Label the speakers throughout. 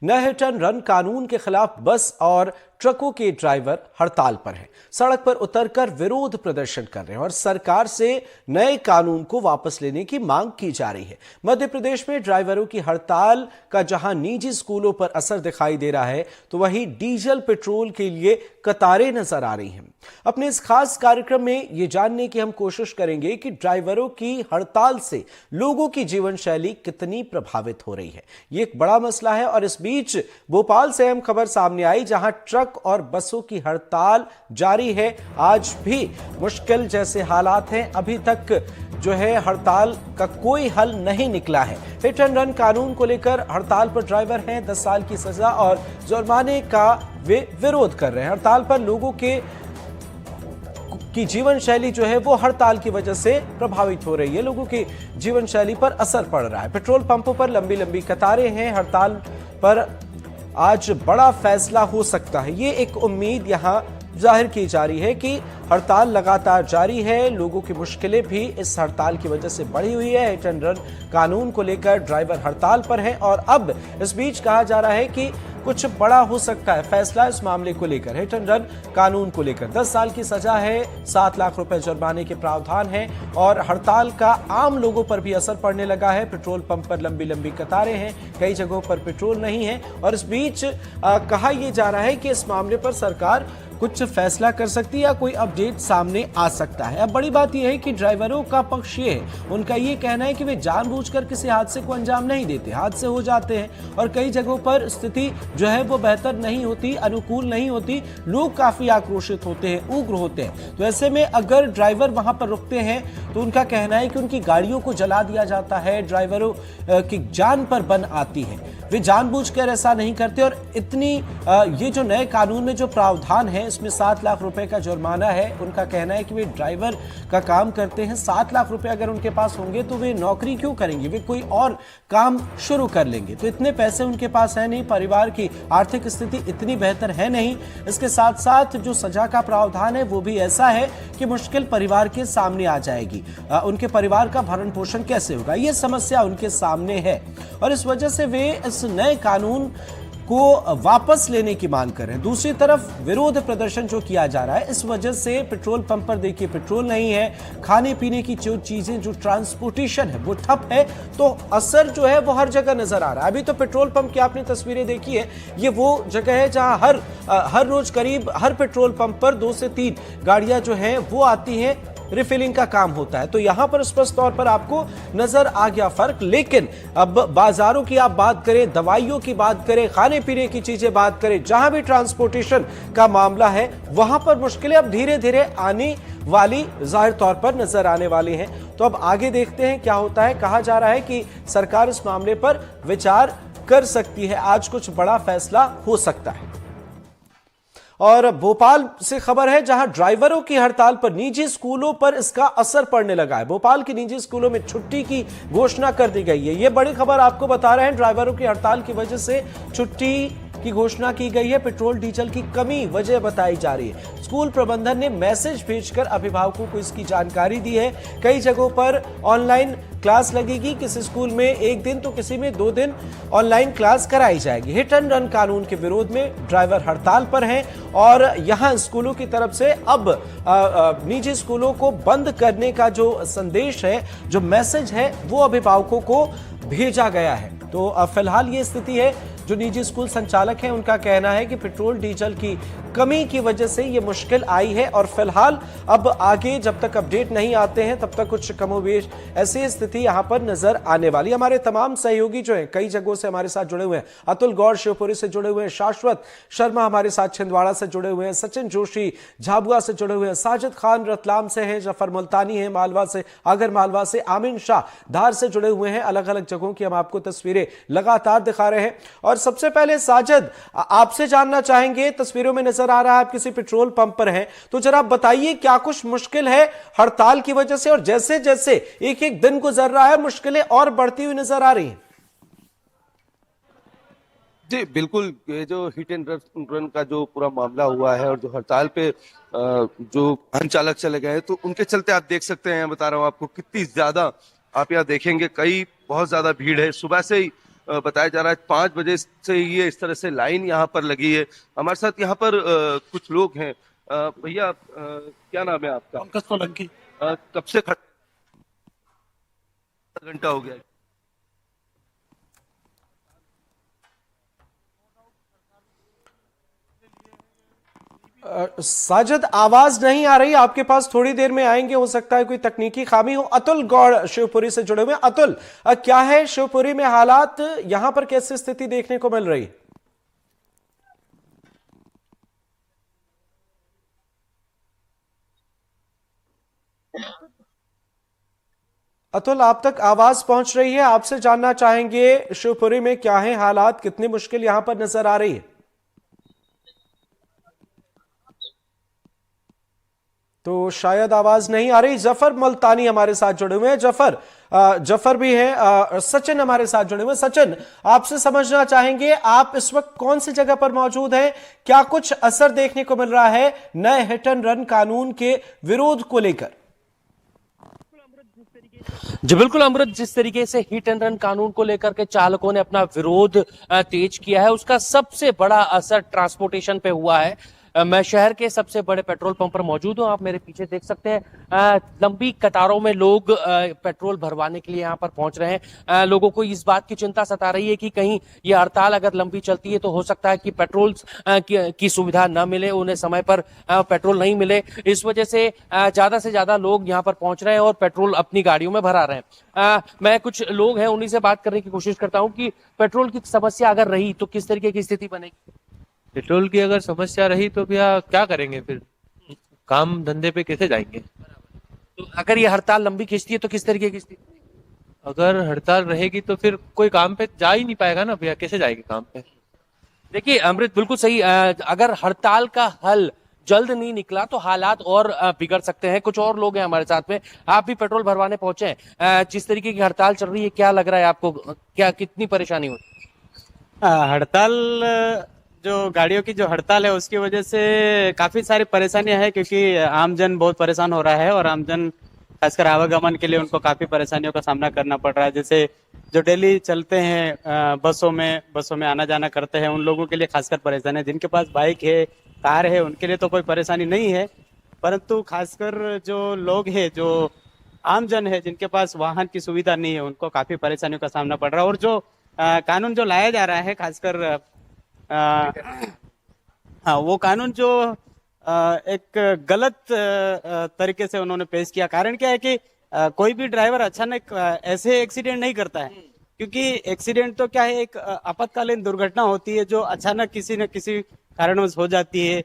Speaker 1: न hit and run कानून के खिलाफ बस और ट्रकों के ड्राइवर हड़ताल पर हैं, सड़क पर उतरकर विरोध प्रदर्शन कर रहे हैं और सरकार से नए कानून को वापस लेने की मांग की जा रही है। मध्य प्रदेश में ड्राइवरों की हड़ताल का जहां निजी स्कूलों पर असर दिखाई दे रहा है, तो वहीं डीजल पेट्रोल के लिए कतारें नजर आ रही हैं। अपने इस खास कार्यक्रम में ये जानने की हम कोशिश करेंगे कि ड्राइवरों की हड़ताल से लोगों की जीवन शैली कितनी प्रभावित हो रही है। ये एक बड़ा मसला है और इस बीच भोपाल से अहम खबर सामने आई, जहां ट्रक और बसों की हड़ताल जारी है। आज भी मुश्किल जैसे हालात हैं, अभी तक जो है हड़ताल का कोई हल नहीं निकला है। हिट एंड रन कानून को लेकर हड़ताल पर ड्राइवर हैं, 10 साल की सजा और जुर्माने का वे विरोध कर रहे हैं। हड़ताल पर लोगों की जीवन शैली जो है वो हड़ताल की वजह से प्रभावित हो रही है, लोगों की जीवन शैली पर असर पड़ रहा है। पेट्रोल पंपों पर लंबी लंबी कतारें हैं। हड़ताल पर आज बड़ा फैसला हो सकता है, ये एक उम्मीद यहां जाहिर की जा रही है कि हड़ताल लगातार जारी है। लोगों की मुश्किलें भी इस हड़ताल की वजह से बढ़ी हुई है। हिट एंड रन कानून को लेकर ड्राइवर हड़ताल पर हैं और अब इस बीच कहा जा रहा है कि कुछ बड़ा हो सकता है फैसला इस मामले को लेकर। हिट एंड रन कानून को लेकर 10 साल की सजा है, 7 लाख रुपए जुर्माने के प्रावधान है और हड़ताल का आम लोगों पर भी असर पड़ने लगा है। पेट्रोल पंप पर लंबी लंबी कतारें हैं, कई जगहों पर पेट्रोल नहीं है और इस बीच कहा यह जा रहा है कि इस मामले पर सरकार कुछ फैसला कर सकती है या कोई अपडेट सामने आ सकता है। अब बड़ी बात यह है कि ड्राइवरों का पक्ष ये है, उनका ये कहना है कि वे जानबूझकर किसी हादसे को अंजाम नहीं देते, हादसे हो जाते हैं और कई जगहों पर स्थिति जो है वो बेहतर नहीं होती, अनुकूल नहीं होती, लोग काफी आक्रोशित होते हैं, उग्र होते हैं। तो ऐसे में अगर ड्राइवर वहां पर रुकते हैं तो उनका कहना है कि उनकी गाड़ियों को जला दिया जाता है, ड्राइवरों की जान पर बन आती है। वे जानबूझकर ऐसा नहीं करते और इतनी ये जो नए कानून में जो प्रावधान है इसमें 7 लाख रुपए का जुर्माना है। उनका कहना है कि वे ड्राइवर का काम करते हैं, 7 लाख रुपए अगर उनके पास होंगे तो वे नौकरी क्यों करेंगे, वे कोई और काम शुरू कर लेंगे। तो इतने पैसे उनके पास है नहीं, परिवार की आर्थिक स्थिति इतनी बेहतर है नहीं। इसके साथ साथ जो सजा का प्रावधान है वो भी ऐसा है कि मुश्किल परिवार के सामने आ जाएगी, उनके परिवार का भरण पोषण कैसे होगा, ये समस्या उनके सामने है और इस वजह से वे इस नए कानून को वापस लेने की मांग कर रहे हैं। दूसरी तरफ विरोध प्रदर्शन जो किया जा रहा है, इस वजह से पेट्रोल पंप पर देखिए पेट्रोल नहीं है, खाने पीने की जो चीजें, जो ट्रांसपोर्टेशन है वो ठप है, तो असर जो है वो हर जगह नजर आ रहा है। अभी तो पेट्रोल पंप की आपने तस्वीरें देखी है, ये वो जगह है जहां हर रोज करीब हर पेट्रोल पंप पर 2 से 3 गाड़ियां जो हैं वो आती हैं, रिफिलिंग का काम होता है। तो यहां पर स्पष्ट तौर पर आपको नजर आ गया फर्क। लेकिन अब बाजारों की आप बात करें, दवाइयों की बात करें, खाने पीने की चीजें बात करें, जहां भी ट्रांसपोर्टेशन का मामला है वहां पर मुश्किलें अब धीरे धीरे आने वाली जाहिर तौर पर नजर आने वाली हैं। तो अब आगे देखते हैं क्या होता है। कहा जा रहा है कि सरकार इस मामले पर विचार कर सकती है, आज कुछ बड़ा फैसला हो सकता है। और भोपाल से खबर है, जहां ड्राइवरों की हड़ताल पर निजी स्कूलों पर इसका असर पड़ने लगा है। भोपाल के निजी स्कूलों में छुट्टी की घोषणा कर दी गई है। यह बड़ी खबर आपको बता रहे हैं, ड्राइवरों की हड़ताल की वजह से छुट्टी की घोषणा की गई है। पेट्रोल डीजल की कमी वजह बताई जा रही है। स्कूल प्रबंधन ने मैसेज भेजकर अभिभावकों को इसकी जानकारी दी है। कई जगहों पर ऑनलाइन क्लास लगेगी, किसी स्कूल में 1 दिन तो किसी में 2 दिन ऑनलाइन क्लास कराई जाएगी। हिट एंड रन कानून के विरोध में ड्राइवर हड़ताल पर हैं और यहां स्कूलों की तरफ से अब निजी स्कूलों को बंद करने का जो संदेश है, जो मैसेज है, वो अभिभावकों को भेजा गया है। तो फिलहाल ये स्थिति है। जो निजी स्कूल संचालक हैं उनका कहना है कि पेट्रोल डीजल की कमी की वजह से ये मुश्किल आई है और फिलहाल अब आगे जब तक अपडेट नहीं आते हैं तब तक कुछ कमोबेश ऐसी स्थिति यहां पर नजर आने वाली। हमारे तमाम सहयोगी जो हैं कई जगहों से हमारे साथ जुड़े हुए हैं, अतुल गौड़ शिवपुरी से जुड़े हुए हैं, शाश्वत शर्मा हमारे साथ छिंदवाड़ा से जुड़े हुए हैं, सचिन जोशी झाबुआ से जुड़े हुए हैं, साजिद खान रतलाम से हैं, जफर मुल्तानी है मालवा से, आगर मालवा से, आमिन शाह धार से जुड़े हुए हैं। अलग अलग जगहों की हम आपको तस्वीरें लगातार दिखा रहे हैं। और सबसे पहले साजिद, आपसे जानना चाहेंगे, तस्वीरों में नजर आ रहा है आप किसी पेट्रोल पंप पर हैं, तो जरा बताइए क्या कुछ मुश्किल है हड़ताल की वजह से और जैसे जैसे एक एक दिन गुजर रहा है मुश्किलें और बढ़ती हुई नजर आ रही हैं।
Speaker 2: जी बिल्कुल, ये जो हिट एंड रन का जो पूरा मामला हुआ है और जो हड़ताल पे जो वाहन चालक चले गए, तो उनके चलते आप देख सकते हैं, बता रहा हूँ आपको कितनी ज्यादा, आप यहाँ देखेंगे कई बहुत ज्यादा भीड़ है। सुबह से ही बताया जा रहा है 5 बजे से ये इस तरह से लाइन यहाँ पर लगी है। हमारे साथ यहाँ पर कुछ लोग हैं। भैया, क्या नाम है आपका?
Speaker 3: पंकज सोलंकी।
Speaker 2: कब से घंटा हो गया?
Speaker 1: साजिद, आवाज नहीं आ रही आपके पास, थोड़ी देर में आएंगे, हो सकता है कोई तकनीकी खामी हो। अतुल गौड़ शिवपुरी से जुड़े हुए हैं। अतुल, क्या है शिवपुरी में हालात, यहां पर कैसी स्थिति देखने को मिल रही है? अतुल, आप तक आवाज पहुंच रही है? आपसे जानना चाहेंगे शिवपुरी में क्या है हालात, कितनी मुश्किल यहां पर नजर आ रही है? तो शायद आवाज नहीं आ रही। जफर मुल्तानी हमारे साथ जुड़े हुए हैं। जफर भी है। सचिन हमारे साथ जुड़े हुए हैं। सचिन, आपसे समझना चाहेंगे, आप इस वक्त कौन सी जगह पर मौजूद हैं? क्या कुछ असर देखने को मिल रहा है नए हिट एंड रन कानून के विरोध को लेकर?
Speaker 4: जी बिल्कुल अमृत, जिस तरीके से हिट एंड रन कानून को लेकर के चालकों ने अपना विरोध तेज किया है, उसका सबसे बड़ा असर ट्रांसपोर्टेशन पे हुआ है। मैं शहर के सबसे बड़े पेट्रोल पंप पर मौजूद हूं। आप मेरे पीछे देख सकते हैं लंबी कतारों में लोग पेट्रोल भरवाने के लिए यहां पर पहुंच रहे हैं। लोगों को इस बात की चिंता सता रही है कि कहीं ये हड़ताल अगर लंबी चलती है तो हो सकता है कि पेट्रोल की सुविधा न मिले, उन्हें समय पर पेट्रोल नहीं मिले। इस वजह से ज्यादा लोग यहां पर पहुंच रहे हैं और पेट्रोल अपनी गाड़ियों में भरा रहे हैं। मैं कुछ लोग हैं उन्हीं से बात करने की कोशिश करता हूं कि पेट्रोल की समस्या अगर रही तो किस तरीके की स्थिति बनेगी।
Speaker 5: पेट्रोल की अगर समस्या रही तो भैया क्या करेंगे, फिर काम धंधे पे कैसे जाएंगे?
Speaker 4: तो अगर ये हड़ताल लंबी खिंचती है तो किस तरीके की स्थिति?
Speaker 5: अगर हड़ताल रहेगी तो फिर कोई काम पे जा ही नहीं पाएगा ना भैया, कैसे जाएंगे काम पे?
Speaker 4: देखिए अमृत, बिल्कुल सही। अगर हड़ताल का हल जल्द नहीं निकला तो हालात और बिगड़ सकते हैं। कुछ और लोग हैं हमारे साथ में, आप भी पेट्रोल भरवाने पहुंचे हैं। जिस तरीके की हड़ताल चल रही है, क्या लग रहा है आपको, क्या कितनी परेशानी होती?
Speaker 6: हड़ताल, जो गाड़ियों की जो हड़ताल है उसकी वजह से काफी सारी परेशानियां हैं, क्योंकि आमजन बहुत परेशान हो रहा है और आमजन खासकर आवागमन के लिए उनको काफी परेशानियों का सामना करना पड़ रहा है। जैसे जो डेली चलते हैं बसों में आना जाना करते हैं, उन लोगों के लिए खासकर परेशानी है। जिनके पास बाइक है, कार है, उनके लिए तो कोई परेशानी नहीं है, परंतु खासकर जो लोग हैं, जो आमजन है, जिनके पास वाहन की सुविधा नहीं है, उनको काफी परेशानियों का सामना पड़ रहा है। और जो कानून जो लाया जा रहा है, खासकर हाँ, वो कानून जो एक गलत तरीके से उन्होंने पेश किया। कारण क्या है कि कोई भी ड्राइवर अचानक ऐसे एक्सीडेंट नहीं करता है, क्योंकि एक्सीडेंट तो क्या है, एक आपातकालीन दुर्घटना होती है जो अचानक किसी न किसी कारणवश हो जाती है।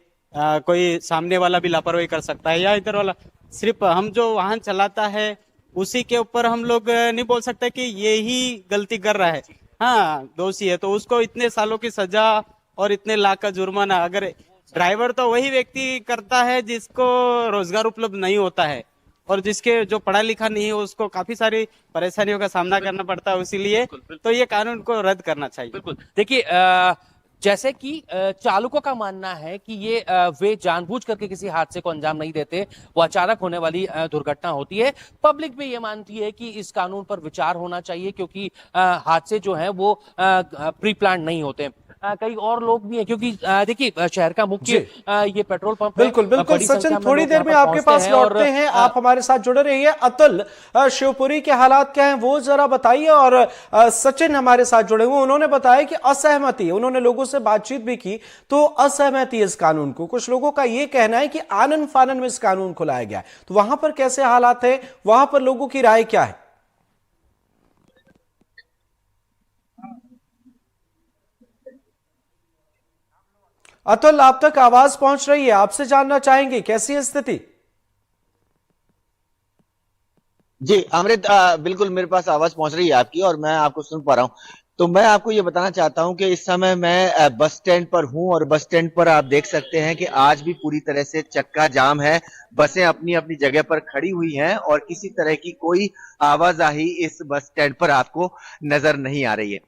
Speaker 6: कोई सामने वाला भी लापरवाही कर सकता है या इधर वाला। सिर्फ हम जो वाहन चलाता है उसी के ऊपर हम लोग नहीं बोल सकते कि ये ही गलती कर रहा है। हाँ, दोषी है तो उसको इतने सालों की सजा और इतने लाख का जुर्माना। अगर ड्राइवर तो वही व्यक्ति करता है जिसको रोजगार उपलब्ध नहीं होता है और जिसके जो पढ़ा लिखा नहीं है, उसको काफी सारी परेशानियों का सामना करना पड़ता है। इसीलिए तो ये कानून को रद्द करना चाहिए।
Speaker 4: बिल्कुल। देखिए जैसे कि चालकों का मानना है कि ये वे जानबूझ करके किसी हादसे को अंजाम नहीं देते, वो अचानक होने वाली दुर्घटना होती है। पब्लिक भी ये मानती है कि इस कानून पर विचार होना चाहिए, क्योंकि हादसे जो हैं वो प्री प्लान नहीं होते। कई और लोग भी हैं, क्योंकि देखिए शहर का मुख्य ये पेट्रोल पंप है।
Speaker 1: बिल्कुल सचिन, थोड़ी देर में आपके पास लौटते हैं, आप हमारे साथ जुड़े रहिए। अतुल, शिवपुरी के हालात क्या हैं वो जरा बताइए। और सचिन हमारे साथ जुड़े हुए, उन्होंने बताया कि असहमति है, उन्होंने लोगों से बातचीत भी की तो असहमति है इस कानून को। कुछ लोगों का यह कहना है कि आनन फानन में इस कानून को लाया गया है। तो वहां पर कैसे हालात है, वहां पर लोगों की राय क्या है? अतुल, आप तक आवाज पहुंच रही है, आपसे जानना चाहेंगे कैसी है स्थिति?
Speaker 7: जी अमृत, बिल्कुल मेरे पास आवाज पहुंच रही है आपकी और मैं आपको सुन पा रहा हूं। तो मैं आपको ये बताना चाहता हूं कि इस समय मैं बस स्टैंड पर हूं और बस स्टैंड पर आप देख सकते हैं कि आज भी पूरी तरह से चक्का जाम है। बसें अपनी अपनी जगह पर खड़ी हुई हैं और किसी तरह की कोई आवाजाही इस बस स्टैंड पर आपको नजर नहीं आ रही है।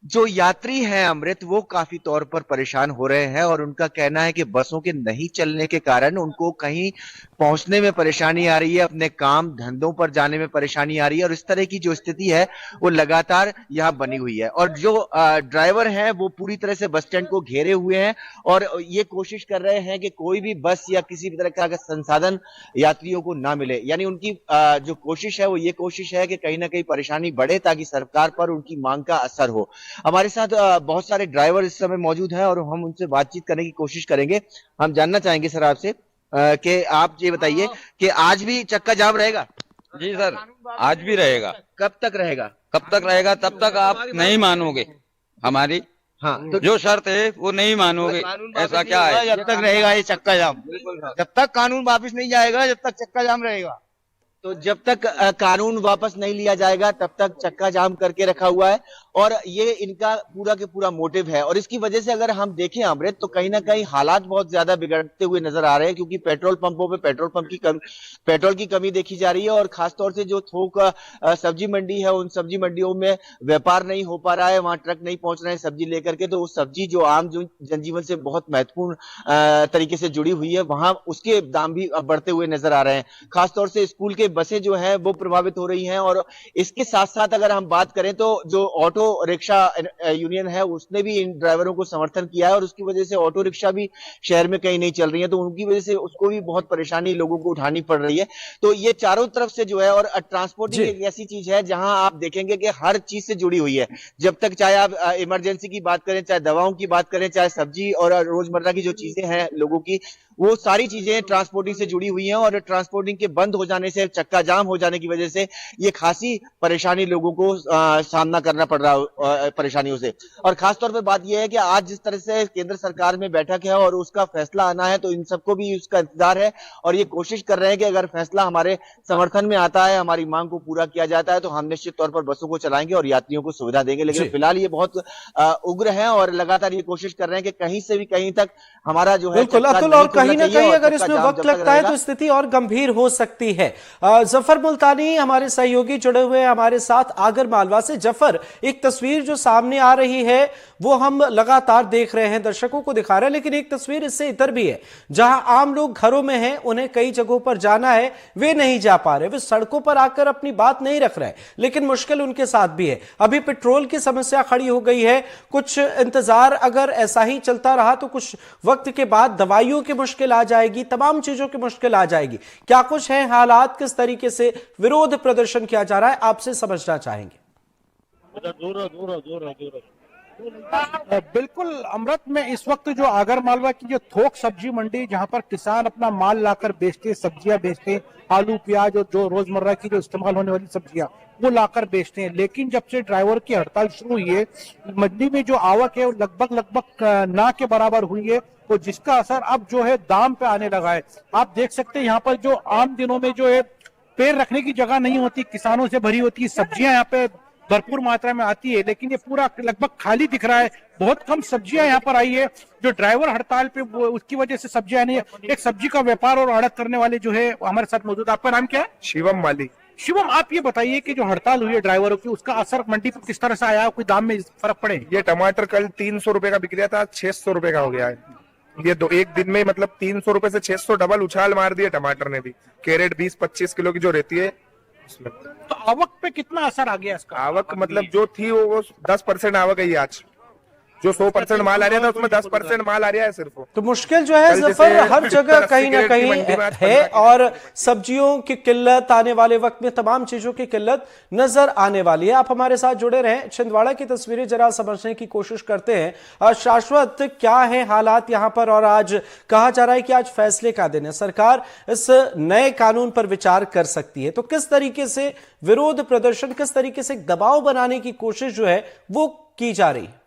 Speaker 7: जो यात्री हैं अमृत, वो काफी तौर पर परेशान हो रहे हैं और उनका कहना है कि बसों के नहीं चलने के कारण उनको कहीं पहुंचने में परेशानी आ रही है, अपने काम धंधों पर जाने में परेशानी आ रही है और इस तरह की जो स्थिति है वो लगातार यहाँ बनी हुई है। और जो ड्राइवर हैं वो पूरी तरह से बस स्टैंड को घेरे हुए हैं और ये कोशिश कर रहे हैं कि कोई भी बस या किसी भी तरह का संसाधन यात्रियों को ना मिले। यानी उनकी जो कोशिश है वो ये कोशिश है कि कहीं ना कहीं परेशानी बढ़े ताकि सरकार पर उनकी मांग का असर हो। हमारे साथ बहुत सारे ड्राइवर इस समय मौजूद हैं और हम उनसे बातचीत करने की कोशिश करेंगे। हम जानना चाहेंगे सर आपसे कि आप ये बताइए कि आज भी चक्का जाम रहेगा?
Speaker 3: जी सर, आज भी रहेगा।
Speaker 7: कब तक रहेगा?
Speaker 3: कब तक रहेगा? तब तक आप नहीं मानोगे हमारी
Speaker 7: हाँ, तो
Speaker 3: जो शर्त है वो नहीं मानोगे। ऐसा क्या है?
Speaker 7: जब तक रहेगा ये चक्का जाम, जब तक कानून वापस नहीं जाएगा जब तक चक्का जाम रहेगा। तो जब तक कानून वापस नहीं लिया जाएगा तब तक चक्का जाम करके रखा हुआ है और ये इनका पूरा के पूरा मोटिव है। और इसकी वजह से अगर हम देखें अमृत तो कहीं ना कहीं हालात बहुत ज्यादा बिगड़ते हुए नजर आ रहे हैं, क्योंकि पेट्रोल पंपों पे पेट्रोल की कमी देखी जा रही है और खासतौर से जो थोक सब्जी मंडी है उन सब्जी मंडियों में व्यापार नहीं हो पा रहा है, वहां ट्रक नहीं पहुंच रहे हैं सब्जी लेकर के। तो वो सब्जी जो आम जनजीवन से बहुत महत्वपूर्ण तरीके से जुड़ी हुई है वहां उसके दाम भी बढ़ते हुए नजर आ रहे हैं। खासतौर से स्कूल के बसें जो हैं वो प्रभावित हो रही हैं और इसके साथ साथ अगर हम बात करें तो जो ऑटो रिक्शा यूनियन है उसने भी इन ड्राइवरों को समर्थन किया है और उसकी वजह से ऑटो रिक्शा भी शहर में कहीं नहीं चल रही है, तो उनकी वजह से उसको भी बहुत परेशानी लोगों को उठानी पड़ रही है। तो ये चारों तरफ से जो है और ट्रांसपोर्टिंग एक ऐसी चीज है जहां आप देखेंगे कि हर चीज से जुड़ी हुई है। जब तक चाहे आप इमरजेंसी की बात करें, चाहे दवाओं की बात करें, चाहे सब्जी और रोजमर्रा की जो चीजें हैं लोगों की, वो सारी चीजें ट्रांसपोर्टिंग से जुड़ी हुई हैं और ट्रांसपोर्टिंग के बंद हो जाने से, चक्का जाम हो जाने की वजह से ये खासी परेशानी लोगों को सामना करना पड़ रहा है परेशानियों से। और खासतौर पर बात यह है कि आज जिस तरह से केंद्र सरकार में बैठक है और उसका फैसला आना है तो इन सबको भी उसका इंतजार है और ये कोशिश कर रहे हैं कि अगर फैसला हमारे समर्थन में आता है, हमारी मांग को पूरा किया जाता है तो हम निश्चित तौर पर बसों को चलाएंगे और यात्रियों को सुविधा देंगे। लेकिन फिलहाल ये बहुत उग्र है और लगातार ये कोशिश कर रहे हैं कि कहीं से भी कहीं तक हमारा जो है
Speaker 1: बिल्कुल अतुल, और कहीं ना कहीं अगर इसमें वक्त लगता है तो स्थिति और गंभीर हो सकती है। जफर मुल्तानी हमारे सहयोगी जुड़े हुए हैं हमारे साथ आगर मालवा से। जफर, एक तस्वीर जो सामने आ रही है वो हम लगातार देख रहे हैं, दर्शकों को दिखा रहे हैं, लेकिन एक तस्वीर इससे इधर भी है जहां आम लोग घरों में हैं, उन्हें कई जगहों पर जाना है, वे नहीं जा पा रहे, वे सड़कों पर आकर अपनी बात नहीं रख रहे, लेकिन मुश्किल उनके साथ भी है। अभी पेट्रोल की समस्या खड़ी हो गई है, कुछ इंतजार अगर ऐसा ही चलता रहा तो कुछ वक्त के बाद दवाइयों की मुश्किल आ जाएगी, तमाम चीजों की मुश्किल आ जाएगी। क्या कुछ है हालात, किस तरीके से विरोध प्रदर्शन किया जा रहा है, आपसे समझना चाहेंगे।
Speaker 8: बिल्कुल अमृत में इस वक्त जो आगर मालवा की जो थोक सब्जी मंडी जहां पर किसान अपना माल लाकर बेचते, सब्जियां बेचते, आलू प्याज और जो रोजमर्रा की जो इस्तेमाल होने वाली सब्जियां वो लाकर बेचते हैं। लेकिन जब से ड्राइवर की हड़ताल शुरू हुई है मंडी में जो आवक है वो लगभग ना के बराबर हुई है, तो जिसका असर अब जो है दाम पे आने लगा है। आप देख सकते हैं यहाँ पर जो आम दिनों में जो है पैर रखने की जगह नहीं होती, किसानों से भरी होती सब्जियां यहाँ पे भरपूर मात्रा में आती है, लेकिन ये पूरा लगभग खाली दिख रहा है। बहुत कम सब्जियां यहाँ पर आई है। जो ड्राइवर हड़ताल पे उसकी वजह से सब्जियां नहीं है। एक सब्जी का व्यापार और आड़त करने वाले जो है हमारे साथ मौजूद। आपका नाम क्या है?
Speaker 9: शिवम माली।
Speaker 8: शिवम, आप ये बताइए कि जो हड़ताल हुई है ड्राइवरों की उसका असर मंडी पर किस तरह से आया, कोई दाम में फर्क पड़े?
Speaker 9: ये टमाटर कल 300 रुपए का बिक रहा था, 600 रुपए का हो गया है। ये एक दिन में मतलब 300 रुपए से 600 डबल उछाल मार दिया टमाटर ने भी। कैरेट 20-25 किलो की जो रहती है उसमें।
Speaker 8: तो आवक पे कितना असर आ गया इसका?
Speaker 9: आवक मतलब जो थी वो 10% आवक है आज। जो 100% माल आ रहा था उसमें 10% माल आ रहा है सिर्फ।
Speaker 1: तो मुश्किल जो है जफर हर जगह कहीं ना कहीं है और सब्जियों की किल्लत, आने वाले वक्त में तमाम चीजों की किल्लत नजर आने वाली है। आप हमारे साथ जुड़े रहें, छिंदवाड़ा की तस्वीरें जरा समझने की कोशिश करते हैं। शाश्वत, क्या है हालात यहाँ पर? और आज कहा जा रहा है कि आज फैसले का दिन है, सरकार इस नए कानून पर विचार कर सकती है, तो किस तरीके से विरोध प्रदर्शन, किस तरीके से दबाव बनाने की कोशिश जो है वो की जा रही है?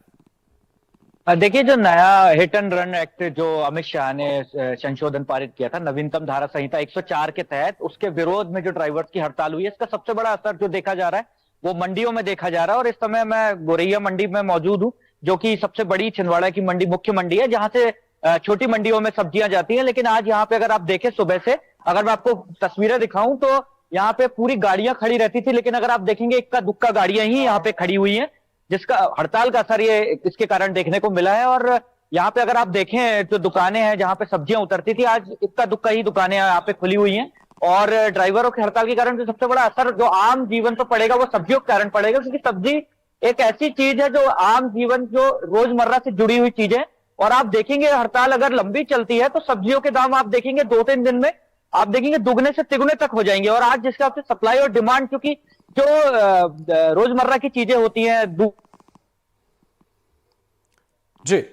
Speaker 10: देखिए, जो नया हिट एंड रन एक्ट जो अमित शाह ने संशोधन पारित किया था नवीनतम धारा संहिता 104 के तहत, उसके विरोध में जो ड्राइवर्स की हड़ताल हुई है, इसका सबसे बड़ा असर जो देखा जा रहा है वो मंडियों में देखा जा रहा है। और इस समय मैं गोरैया मंडी में मौजूद हूँ, जो कि सबसे बड़ी छिंदवाड़ा की मंडी, मुख्य मंडी है, जहां से छोटी मंडियों में सब्जियां जाती हैं। लेकिन आज यहाँ पे अगर आप देखें सुबह से, अगर मैं आपको तस्वीरें दिखाऊं तो यहाँ पे पूरी गाड़ियां खड़ी रहती थी, लेकिन अगर आप देखेंगे इक्का दुक्का गाड़ियां ही यहाँ पे खड़ी हुई हैं। जिसका हड़ताल का असर ये इसके कारण देखने को मिला है। और यहाँ पे अगर आप देखें जो दुकानें हैं जहाँ पे सब्जियां उतरती थी, आज इक्का दुक्का ही दुकानें यहाँ पे खुली हुई हैं। और ड्राइवरों की हड़ताल के कारण जो सबसे बड़ा असर जो आम जीवन पर पड़ेगा वो सब्जियों के कारण पड़ेगा, क्योंकि सब्जी एक ऐसी चीज है जो आम जीवन जो रोजमर्रा से जुड़ी हुई चीज है। और आप देखेंगे हड़ताल अगर लंबी चलती है तो सब्जियों के दाम आप देखेंगे 2-3 दिन में आप देखेंगे दुगने से तिगुने तक हो जाएंगे। और आज जिसके आपसे सप्लाई और डिमांड, क्योंकि जो रोजमर्रा की चीजें होती हैं
Speaker 1: जी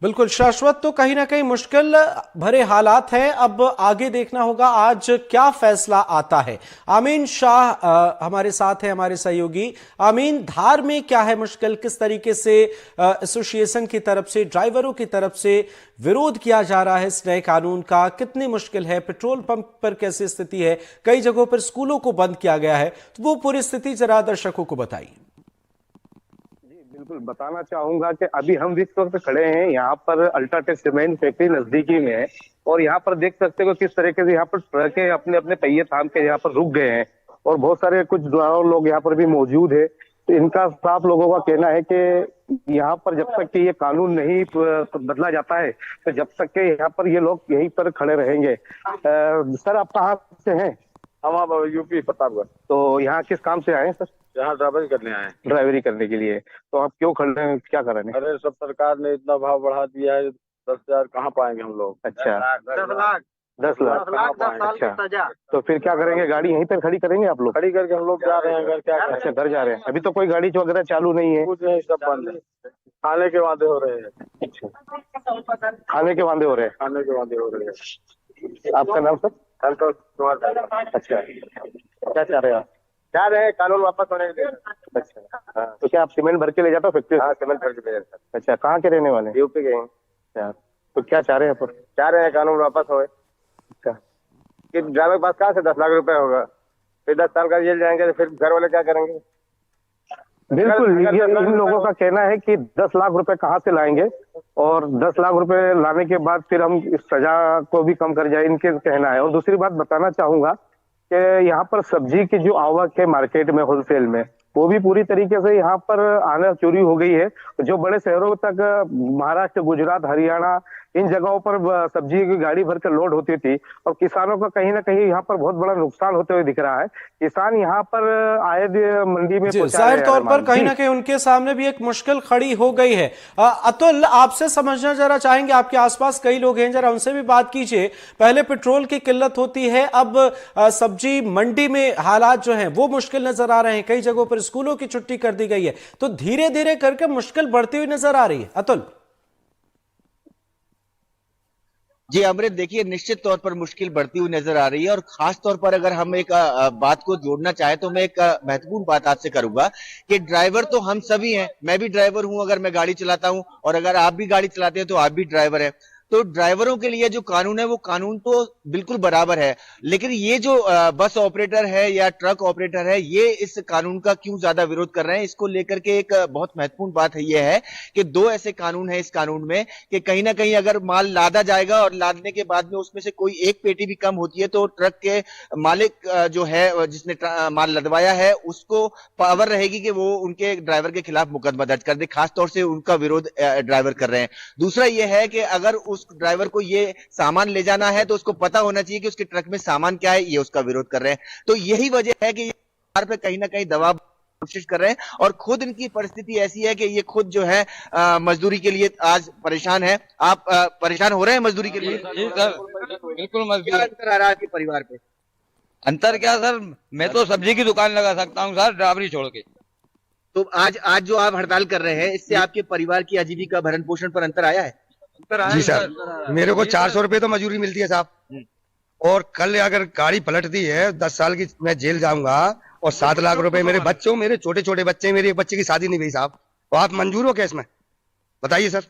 Speaker 1: बिल्कुल शाश्वत, तो कहीं ना कहीं मुश्किल भरे हालात हैं। अब आगे देखना होगा आज क्या फैसला आता है। आमीन शाह हमारे साथ हैं, हमारे सहयोगी। आमीन, धार में क्या है मुश्किल, किस तरीके से एसोसिएशन की तरफ से, ड्राइवरों की तरफ से विरोध किया जा रहा है इस नए कानून का, कितनी मुश्किल है, पेट्रोल पंप पर कैसी स्थिति है, कई जगहों पर स्कूलों को बंद किया गया है, तो वो पूरी स्थिति जरा दर्शकों को बताइए।
Speaker 11: बिल्कुल बताना चाहूंगा कि अभी हम जिस वक्त खड़े हैं यहाँ पर अल्ट्राटेक सीमेंट फैक्ट्री नजदीकी में है, और यहाँ पर देख सकते हो किस तरीके से यहाँ पर ट्रकें अपने अपने पहिए थाम के यहाँ पर रुक गए हैं, और बहुत सारे कुछ लोग यहाँ पर भी मौजूद है। तो इनका साफ लोगों का कहना है कि यहाँ पर जब तक कि ये कानून नहीं बदला जाता है तो जब तक के यहाँ पर ये लोग यहीं पर खड़े रहेंगे। सर आप कहाँ से हैं?
Speaker 12: हम यूपी प्रतापगढ़।
Speaker 11: तो यहाँ किस काम से आए हैं सर?
Speaker 12: यहाँ ड्राइवरी करने आए हैं।
Speaker 11: ड्राइवरी करने के लिए। तो आप क्यों खड़े हैं, क्या कर रहे हैं?
Speaker 12: अरे सब सरकार ने इतना भाव बढ़ा दिया है, 10,000 कहाँ पाएंगे हम लोग?
Speaker 11: अच्छा
Speaker 12: 10 लाख
Speaker 11: 10 लाख
Speaker 12: कहाँ पाएंगे?
Speaker 11: अच्छा, तो फिर क्या करेंगे? गाड़ी यहीं पर खड़ी करेंगे आप लोग?
Speaker 12: खड़ी करके हम लोग जा रहे हैं घर। क्या करें?
Speaker 11: अच्छा घर जा रहे हैं। अभी तो कोई गाड़ी वगैरह चालू नहीं है?
Speaker 12: कुछ नहीं, सब बंद है। खाने के वादे हो रहे हैं।
Speaker 11: अच्छा खाने के वादे हो रहे हैं।
Speaker 12: खाने के वादे हो रहे हैं।
Speaker 11: आपका नाम सर?
Speaker 12: संतोष कुमार।
Speaker 11: अच्छा क्या चाह रहे हैं आप?
Speaker 12: जा रहे हैं कानून वापस होने के लिए।
Speaker 11: अच्छा हाँ। तो क्या आप सीमेंट भर के ले जाते हो फैक्ट्री?
Speaker 12: हाँ सीमेंट भर के ले जाते हैं।
Speaker 11: अच्छा कहाँ के रहने वाले?
Speaker 12: यूपी के हैं।
Speaker 11: अच्छा तो क्या चाह रहे हैं आप?
Speaker 12: जा रहे हैं कानून वापस होए।
Speaker 11: अच्छा
Speaker 12: कि ड्राइवर के पास कहाँ से 10 लाख रुपए होगा? फिर 10 साल का जेल जाएंगे तो फिर घर वाले क्या करेंगे?
Speaker 11: बिल्कुल, ये इन लोगों का कहना है कि 10 लाख रुपए कहाँ से लाएंगे, और 10 लाख रुपए लाने के बाद फिर हम इस सजा को भी कम कर जाए, इनके कहना है। और दूसरी बात बताना चाहूंगा कि यहाँ पर सब्जी की जो आवक है मार्केट में होलसेल में, वो भी पूरी तरीके से यहाँ पर आना चोरी हो गई है। जो बड़े शहरों तक महाराष्ट्र, गुजरात, हरियाणा इन जगहों पर सब्जी की गाड़ी भर कर लोड होती थी, और किसानों का कहीं ना कहीं यहाँ पर बहुत बड़ा नुकसान होते हुए दिख रहा है। किसान यहाँ पर आए मंडी में
Speaker 1: जाहिर तौर पर कहीं ना कहीं उनके सामने भी एक मुश्किल खड़ी हो गई है। अतुल, आपसे समझना जरा चाहेंगे, आपके आसपास कई लोग हैं, जरा उनसे भी बात कीजिए। पहले पेट्रोल की किल्लत होती है, अब सब्जी मंडी में हालात जो हैं वो मुश्किल नजर आ रहे हैं, कई जगहों पर स्कूलों की छुट्टी कर दी गई है, तो धीरे धीरे करके मुश्किल बढ़ती हुई नजर आ रही है। अतुल
Speaker 7: जी अमृत, देखिए निश्चित तौर पर मुश्किल बढ़ती हुई नजर आ रही है, और खास तौर पर अगर हम एक बात को जोड़ना चाहे तो मैं एक महत्वपूर्ण बात आपसे करूंगा कि ड्राइवर तो हम सभी हैं। मैं भी ड्राइवर हूं, अगर मैं गाड़ी चलाता हूं, और अगर आप भी गाड़ी चलाते हैं तो आप भी ड्राइवर है। तो ड्राइवरों के लिए जो कानून है वो कानून तो बिल्कुल बराबर है, लेकिन ये जो बस ऑपरेटर है या ट्रक ऑपरेटर है, ये इस कानून का क्यों ज्यादा विरोध कर रहे हैं, इसको लेकर के एक बहुत महत्वपूर्ण बात है ये है कि 2 ऐसे कानून है इस कानून में कि कहीं ना कहीं अगर माल लादा जाएगा और लादने के बाद में उसमें से कोई एक पेटी भी कम होती है तो ट्रक के मालिक जो है जिसने माल लदवाया है उसको पावर रहेगी कि वो उनके ड्राइवर के खिलाफ मुकदमा दर्ज कर दे। खासतौर से उनका विरोध ड्राइवर कर रहे हैं। दूसरा ये है कि अगर उस ड्राइवर को ये सामान ले जाना है तो उसको पता होना चाहिए कि उसके ट्रक में सामान क्या है, ये उसका विरोध कर रहे हैं। तो यही वजह है कि ये सरकार पे कहीं ना कहीं दबाव कोशिश कर रहे हैं, और खुद इनकी परिस्थिति ऐसी है कि ये खुद जो है मजदूरी के लिए आज परेशान है। आप परेशान हो रहे हैं मजदूरी के लिए?
Speaker 3: जी सर, बिल्कुल मजदूरी।
Speaker 7: क्या अंतर आ रहा है आपके परिवार पे?
Speaker 3: अंतर क्या सर, मैं तो सब्जी की दुकान लगा सकता हूँ सर, ड्राइवरी छोड़ के।
Speaker 7: तो आज जो आप हड़ताल कर रहे हैं, इससे आपके परिवार की आजीविका भरण पोषण पर अंतर आया है?
Speaker 13: जी सर, मेरे को 400 रुपए तो मजदूरी मिलती है साहब, और कल अगर गाड़ी पलटती है 10 साल की मैं जेल जाऊंगा, और 7 लाख रुपए मेरे बच्चों, मेरे छोटे छोटे बच्चे, मेरे एक बच्चे की शादी नहीं हुई साहब, तो आप मंजूर हो क्या इसमें? बताइए सर।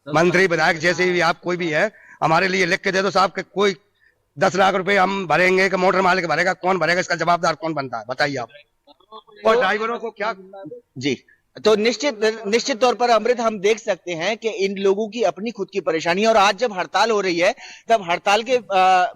Speaker 13: मंत्री विधायक जैसे भी आप कोई भी है, हमारे लिए लिख के दे दो साहब कि कोई 10 लाख रुपए हम भरेंगे कि मोटर मालिक भरेगा, कौन भरेगा, इसका जवाबदार कौन बनता है बताइए आप। और ड्राइवरों को क्या?
Speaker 7: जी तो निश्चित तौर पर अमृत हम देख सकते हैं कि इन लोगों की अपनी खुद की परेशानी है, और आज जब हड़ताल हो रही है तब हड़ताल के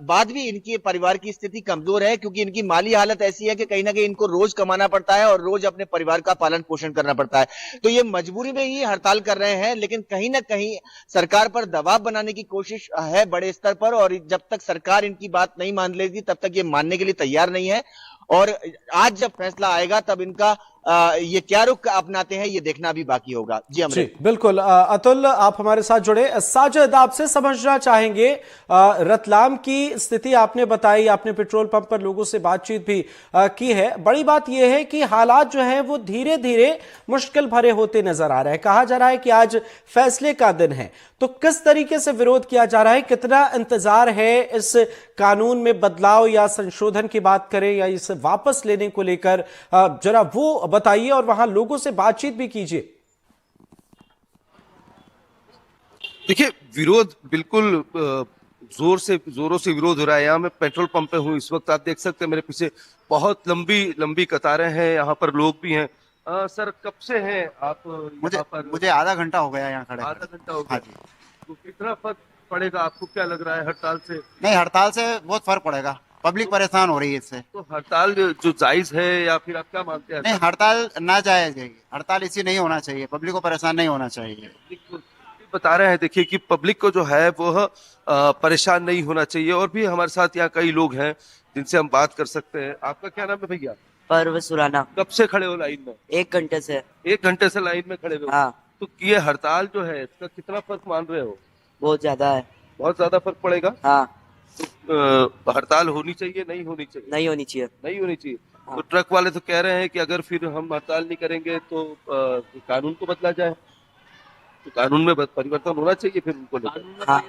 Speaker 7: बाद भी इनके परिवार की स्थिति कमजोर है, क्योंकि इनकी माली हालत ऐसी है कि कहीं ना कहीं इनको रोज कमाना पड़ता है और रोज अपने परिवार का पालन पोषण करना पड़ता है। तो ये मजबूरी में ही हड़ताल कर रहे हैं, लेकिन कहीं ना कहीं सरकार पर दबाव बनाने की कोशिश है बड़े स्तर पर, और जब तक सरकार इनकी बात नहीं मान लेगी तब तक ये मानने के लिए तैयार नहीं है। और आज जब फैसला आएगा तब इनका ये क्या रुख अपनाते हैं ये देखना भी बाकी होगा। जी अमृत।
Speaker 1: बिल्कुल अतुल, आप हमारे साथ जुड़े। साजिद, आपसे समझना चाहेंगे, रतलाम की स्थिति आपने बताई, आपने पेट्रोल पंप पर लोगों से बातचीत भी की है। बड़ी बात यह है कि हालात जो है वो धीरे धीरे मुश्किल भरे होते नजर आ रहे हैं। कहा जा रहा है कि आज फैसले का दिन है, तो किस तरीके से विरोध किया जा रहा है, कितना इंतजार है इस कानून में बदलाव या संशोधन की बात करें या इसे वापस लेने को लेकर, जरा वो बताइए और वहां लोगों से बातचीत भी कीजिए।
Speaker 2: देखिए, विरोध बिल्कुल जोरों से विरोध हो रहा है। यहाँ मैं पेट्रोल पंप पे हूँ इस वक्त, आप देख सकते हैं मेरे पीछे बहुत लंबी कतारें हैं, यहाँ पर लोग भी हैं। सर, कब से हैं आप यहाँ पर?
Speaker 14: मुझे आधा घंटा हो गया यहाँ खड़े।
Speaker 2: आधा घंटा हो गया। तो कितना फर्क पड़ेगा आपको, क्या लग रहा है हड़ताल से?
Speaker 14: नहीं, हड़ताल से बहुत फर्क पड़ेगा, पब्लिक परेशान हो रही है इससे।
Speaker 2: तो हड़ताल जो जायज है या फिर आप क्या मानते हैं?
Speaker 14: नहीं, हड़ताल ना जायज है, हड़ताल इसी नहीं होना चाहिए, पब्लिक को परेशान नहीं होना चाहिए।
Speaker 2: बता रहे हैं देखिए कि पब्लिक को जो है वो परेशान नहीं होना चाहिए। और भी हमारे साथ यहाँ कई लोग हैं जिनसे हम बात कर सकते हैं। आपका क्या नाम है भैया?
Speaker 15: परवेज सुराना।
Speaker 2: कब से खड़े हो लाइन में?
Speaker 15: 1 घंटे से।
Speaker 2: 1 घंटे से लाइन में खड़े हो?
Speaker 15: हाँ।
Speaker 2: तो ये हड़ताल जो है इसका कितना फर्क मान रहे हो?
Speaker 15: बहुत ज्यादा है।
Speaker 2: बहुत ज्यादा फर्क पड़ेगा?
Speaker 15: हाँ।
Speaker 2: तो हड़ताल होनी चाहिए, नहीं होनी चाहिए?
Speaker 15: नहीं होनी चाहिए।
Speaker 2: नहीं होनी चाहिए। तो ट्रक वाले तो कह रहे हैं कि अगर फिर हम हड़ताल नहीं करेंगे तो कानून को बदला जाए, तो कानून में परिवर्तन होना चाहिए फिर उनको लेकर।
Speaker 15: हाँ।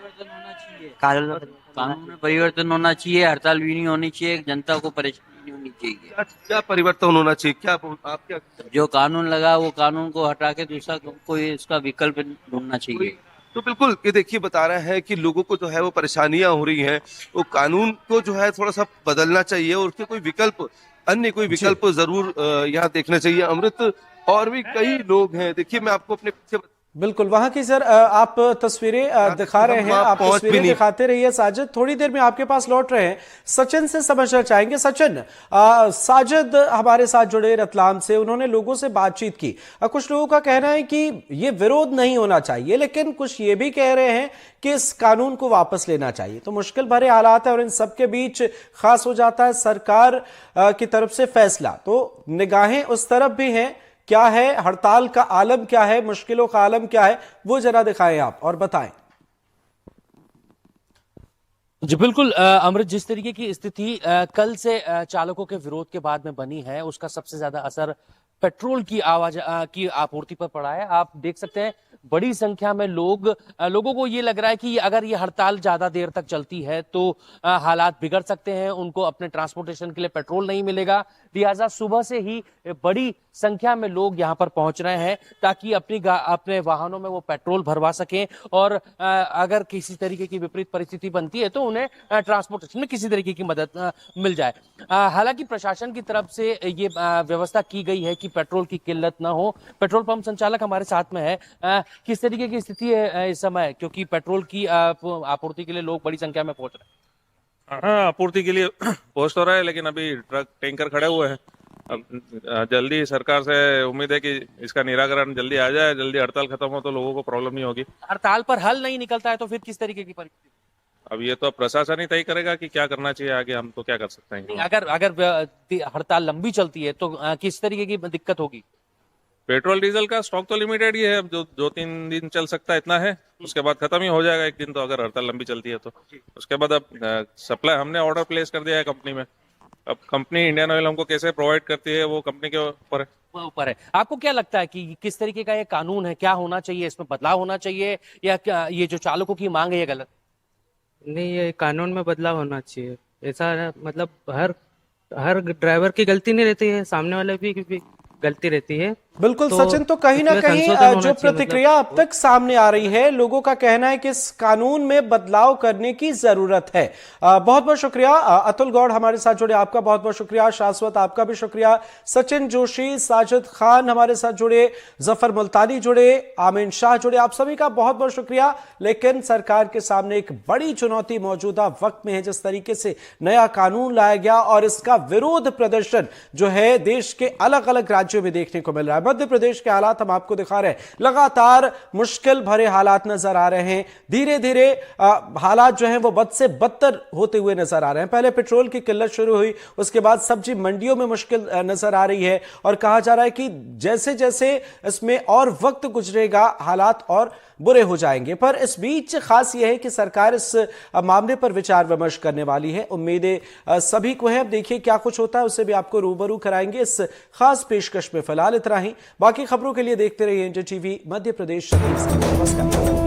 Speaker 16: कानून में परिवर्तन होना चाहिए, हड़ताल भी नहीं होनी चाहिए, जनता को परेशानी नहीं होनी चाहिए।
Speaker 2: क्या परिवर्तन होना चाहिए, क्या आप क्या?
Speaker 16: जो कानून लगा वो कानून को हटा के दूसरा कोई इसका विकल्प ढूंढना चाहिए।
Speaker 2: तो बिल्कुल ये देखिए, बता रहे हैं कि लोगों को जो है वो परेशानियां हो रही हैं, वो कानून को जो है थोड़ा सा बदलना चाहिए और उसके कोई विकल्प, अन्य कोई विकल्प जरूर यहाँ देखना चाहिए। अमृत, और भी कई लोग हैं, देखिए मैं आपको अपने पीछे
Speaker 1: बिल्कुल वहां की सर आप तस्वीरें दिखा रहे हैं, आप तस्वीरें दिखाते रहिए। साजिद, थोड़ी देर में आपके पास लौट रहे हैं, सचिन से समझना चाहेंगे। सचिन, साजिद हमारे साथ जुड़े रतलाम से, उन्होंने लोगों से बातचीत की। कुछ लोगों का कहना है कि ये विरोध नहीं होना चाहिए, लेकिन कुछ ये भी कह रहे हैं कि इस कानून को वापस लेना चाहिए। तो मुश्किल भरे हालात है और इन सबके बीच खास हो जाता है सरकार की तरफ से फैसला। तो निगाहें उस तरफ भी हैं, क्या है हड़ताल का आलम, क्या है मुश्किलों का आलम, क्या है वो जरा दिखाएं आप और बताएं।
Speaker 4: जी बिल्कुल अमृत, जिस तरीके की स्थिति कल से चालकों के विरोध के बाद में बनी है, उसका सबसे ज्यादा असर पेट्रोल की की आपूर्ति पर पड़ा है। आप देख सकते हैं बड़ी संख्या में लोगों को ये लग रहा है कि अगर ये हड़ताल ज्यादा देर तक चलती है तो हालात बिगड़ सकते हैं, उनको अपने ट्रांसपोर्टेशन के लिए पेट्रोल नहीं मिलेगा। लिहाजा सुबह से ही बड़ी संख्या में लोग यहाँ पर पहुंच रहे हैं ताकि अपने वाहनों में वो पेट्रोल भरवा सकें, और अगर किसी तरीके की विपरीत परिस्थिति बनती है तो उन्हें ट्रांसपोर्टेशन में किसी तरीके की मदद मिल जाए। हालांकि प्रशासन की तरफ से ये व्यवस्था की गई है कि पेट्रोल की किल्लत ना हो। पेट्रोल पंप संचालक हमारे साथ में है, किस तरीके की स्थिति है इस समय, क्योंकि पेट्रोल की आपूर्ति के लिए लोग बड़ी संख्या में पहुंच रहे हैं?
Speaker 17: हाँ, आपूर्ति के लिए पहुंच तो रहा है, लेकिन अभी ट्रक टैंकर खड़े हुए हैं। अब जल्दी सरकार से उम्मीद है कि इसका निराकरण जल्दी आ जाए, जल्दी हड़ताल खत्म हो तो लोगों को प्रॉब्लम नहीं होगी।
Speaker 4: हड़ताल पर हल नहीं निकलता है तो फिर किस तरीके की परिस्थिति?
Speaker 17: अब ये तो प्रशासन ही तय करेगा कि क्या करना चाहिए आगे, हम तो क्या कर सकते हैं।
Speaker 4: अगर हड़ताल लंबी चलती है तो किस तरीके की दिक्कत होगी?
Speaker 17: पेट्रोल डीजल का स्टॉक तो लिमिटेड ही है, अब जो 2-3 दिन चल सकता है इतना है, उसके बाद खत्म ही हो जाएगा एक दिन। तो अगर हड़ताल लंबी चलती है तो उसके बाद अब सप्लाई हमने ऑर्डर प्लेस कर दिया है कंपनी में। अब कंपनी इंडियन ऑयल हमको कैसे प्रोवाइड करती है वो कंपनी के ऊपर है।
Speaker 4: आपको क्या लगता है कि किस तरीके का ये कानून है, क्या होना चाहिए, इसमें बदलाव होना चाहिए, या क्या ये जो चालकों की मांग है ये गलत?
Speaker 18: नहीं, ये कानून में बदलाव होना चाहिए। ऐसा मतलब हर ड्राइवर की गलती नहीं रहती है, सामने वाले भी गलती रहती है।
Speaker 1: बिल्कुल सचिन, तो कहीं ना कहीं जो प्रतिक्रिया अब तक सामने आ रही है, लोगों का कहना है कि इस कानून में बदलाव करने की जरूरत है। बहुत बहुत शुक्रिया अतुल गौड़ हमारे साथ जुड़े, आपका बहुत बहुत शुक्रिया। शाश्वत आपका भी शुक्रिया। सचिन जोशी, साजिद खान हमारे साथ जुड़े, जफर मुल्तानी जुड़े, आमीन शाह जुड़े, आप सभी का बहुत बहुत शुक्रिया। लेकिन सरकार के सामने एक बड़ी चुनौती मौजूदा वक्त में है। जिस तरीके से नया कानून लाया गया और इसका विरोध प्रदर्शन जो है देश के अलग अलग राज्यों में देखने को मिल रहा है। मध्य प्रदेश के हालात हम आपको दिखा रहे हैं, लगातार मुश्किल भरे हालात नजर आ रहे हैं। धीरे धीरे हालात जो हैं वो बद से बदतर होते हुए नजर आ रहे हैं। पहले पेट्रोल की किल्लत शुरू हुई, उसके बाद सब्जी मंडियों में मुश्किल नजर आ रही है और कहा जा रहा है कि जैसे जैसे इसमें और वक्त गुजरेगा हालात और बुरे हो जाएंगे। पर इस बीच खास यह है कि सरकार इस मामले पर विचार विमर्श करने वाली है। उम्मीदें सभी को है। अब देखिए क्या कुछ होता है, उससे भी आपको रूबरू कराएंगे इस खास पेशकश में। फिलहाल इतना ही। बाकी खबरों के लिए देखते रहिए एनडीटीवी मध्य प्रदेश। नमस्कार।